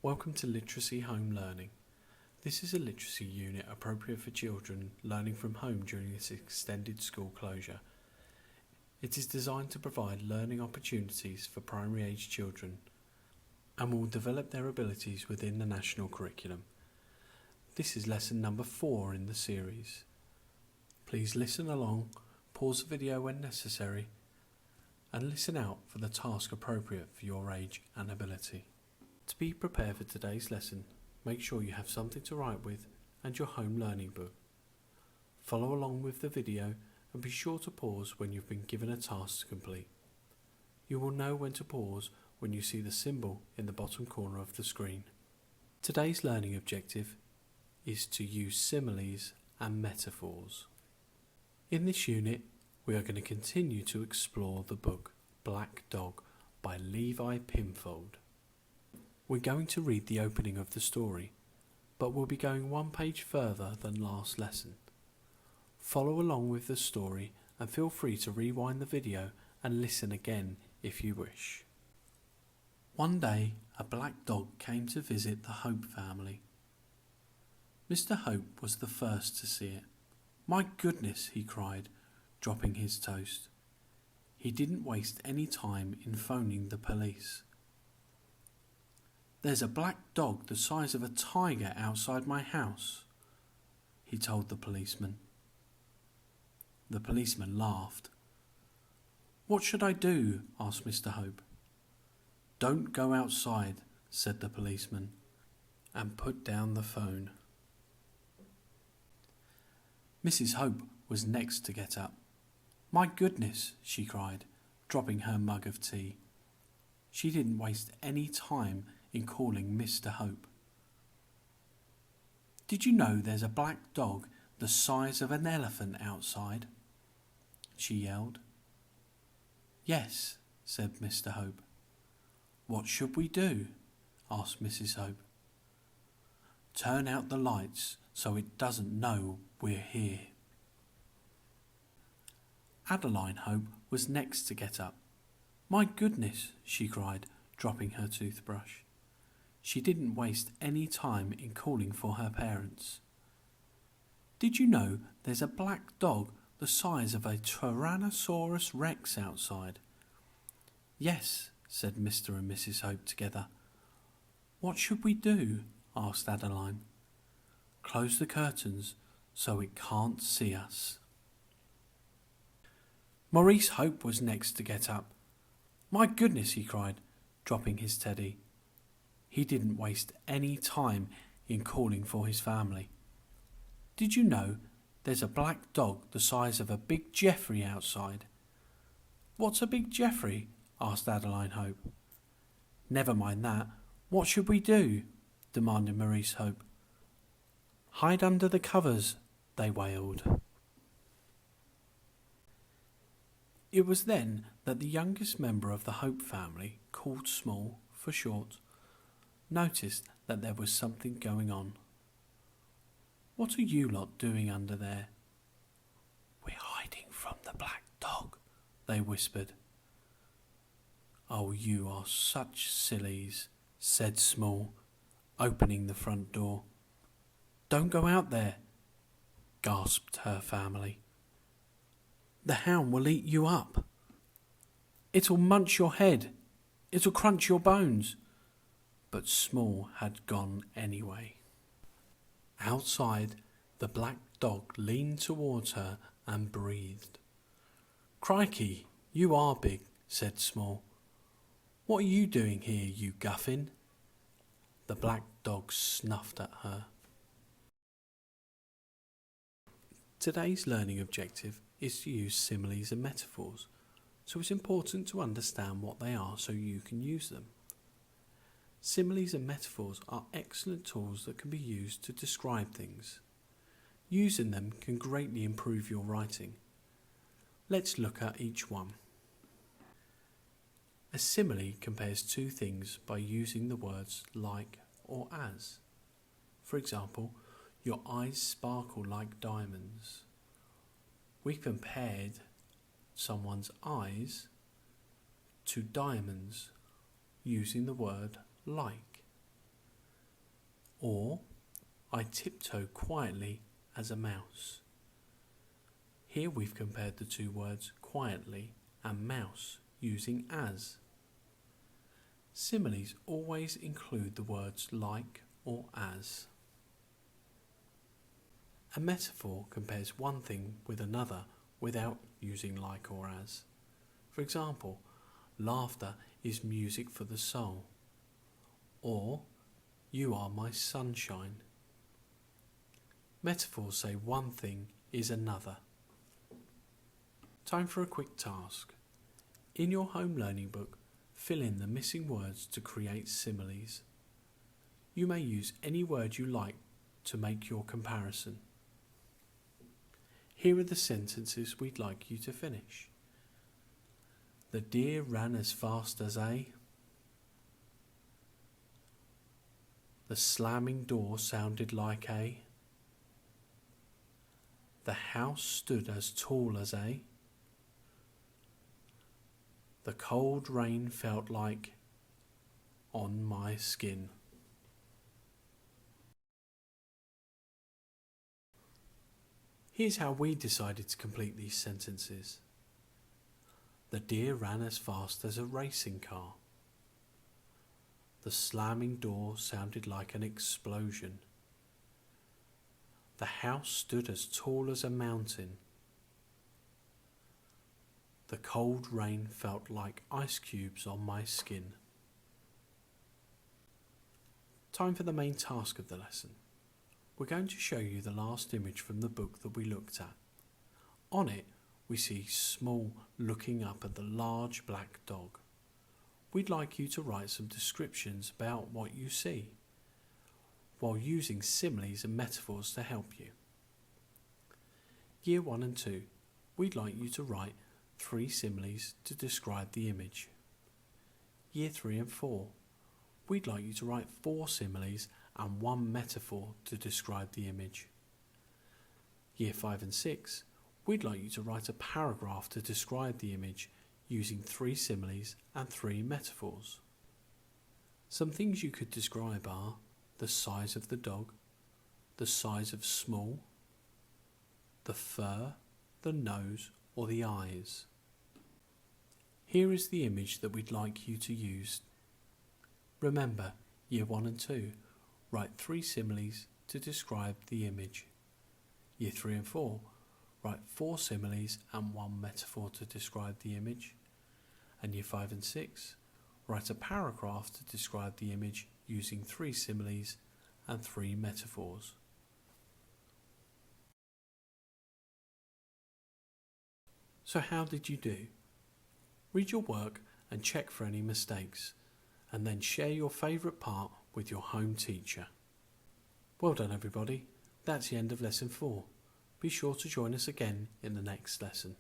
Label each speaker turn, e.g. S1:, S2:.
S1: Welcome to Literacy Home Learning. This is a literacy unit appropriate for children learning from home during this extended school closure. It is designed to provide learning opportunities for primary age children and will develop their abilities within the national curriculum. This is lesson number 4 in the series. Please listen along, pause the video when necessary, and listen out for the task appropriate for your age and ability. To be prepared for today's lesson, make sure you have something to write with and your home learning book. Follow along with the video and be sure to pause when you've been given a task to complete. You will know when to pause when you see the symbol in the bottom corner of the screen. Today's learning objective is to use similes and metaphors. In this unit, we are going to continue to explore the book Black Dog by Levi Pinfold. We're going to read the opening of the story, but we'll be going one page further than last lesson. Follow along with the story and feel free to rewind the video and listen again if you wish. One day, a black dog came to visit the Hope family. Mr. Hope was the first to see it. "My goodness," he cried, dropping his toast. He didn't waste any time in phoning the police. "There's a black dog the size of a tiger outside my house," he told the policeman. The policeman laughed. "What should I do?" asked Mr. Hope. "Don't go outside," said the policeman, and put down the phone. Mrs. Hope was next to get up. "My goodness," she cried, dropping her mug of tea. She didn't waste any time in calling Mr. Hope. "Did you know there's a black dog the size of an elephant outside?" she yelled. "Yes," said Mr. Hope. "What should we do?" asked Mrs. Hope. "Turn out the lights so it doesn't know we're here." Adeline Hope was next to get up. "My goodness," she cried, dropping her toothbrush. She didn't waste any time in calling for her parents. "Did you know there's a black dog the size of a Tyrannosaurus Rex outside?" "Yes," said Mr. and Mrs. Hope together. "What should we do?" asked Adeline. "Close the curtains so it can't see us." Maurice Hope was next to get up. "My goodness," he cried, dropping his teddy. He didn't waste any time in calling for his family. "Did you know there's a black dog the size of a big Jeffrey outside?" "What's a big Jeffrey?" asked Adeline Hope. "Never mind that. What should we do?" demanded Maurice Hope. "Hide under the covers," they wailed. It was then that the youngest member of the Hope family, called Small for short, noticed that there was something going on. "What are you lot doing under there?" "We're hiding from the black dog," they whispered. "Oh, you are such sillies," said Small, opening the front door. "Don't go out there," gasped her family. "The hound will eat you up. It'll munch your head. It'll crunch your bones." But Small had gone anyway. Outside, the black dog leaned towards her and breathed. "Crikey, you are big," said Small. "What are you doing here, you guffin?" The black dog snuffed at her. Today's learning objective is to use similes and metaphors, so it's important to understand what they are so you can use them. Similes and metaphors are excellent tools that can be used to describe things. Using them can greatly improve your writing. Let's look at each one. A simile compares two things by using the words like or as. For example, "Your eyes sparkle like diamonds." We compared someone's eyes to diamonds using the word like. Or, I tiptoe quietly as a mouse. Here we've compared the two words quietly and mouse using as. Similes always include the words like or as. A metaphor compares one thing with another without using like or as. For example, laughter is music for the soul. Or, you are my sunshine. Metaphors say one thing is another. Time for a quick task. In your home learning book, fill in the missing words to create similes. You may use any word you like to make your comparison. Here are the sentences we'd like you to finish. The deer ran as fast as a. The slamming door sounded like a. The house stood as tall as a. The cold rain felt like on my skin. Here's how we decided to complete these sentences. The deer ran as fast as a racing car. The slamming door sounded like an explosion. The house stood as tall as a mountain. The cold rain felt like ice cubes on my skin. Time for the main task of the lesson. We're going to show you the last image from the book that we looked at. On it, we see Small looking up at the large black dog. We'd like you to write some descriptions about what you see, while using similes and metaphors to help you. Year 1 and 2, we'd like you to write 3 similes to describe the image. Year 3 and 4, we'd like you to write 4 similes and 1 metaphor to describe the image. Year 5 and 6, we'd like you to write a paragraph to describe the image using 3 similes and 3 metaphors. Some things you could describe are the size of the dog, the size of Small, the fur, the nose or the eyes. Here is the image that we'd like you to use. Remember, Year 1 and 2, write 3 similes to describe the image. Year 3 and 4, write 4 similes and 1 metaphor to describe the image. And Year 5 and 6, write a paragraph to describe the image using 3 similes and 3 metaphors. So how did you do? Read your work and check for any mistakes, and then share your favourite part with your home teacher. Well done everybody, that's the end of lesson 4. Be sure to join us again in the next lesson.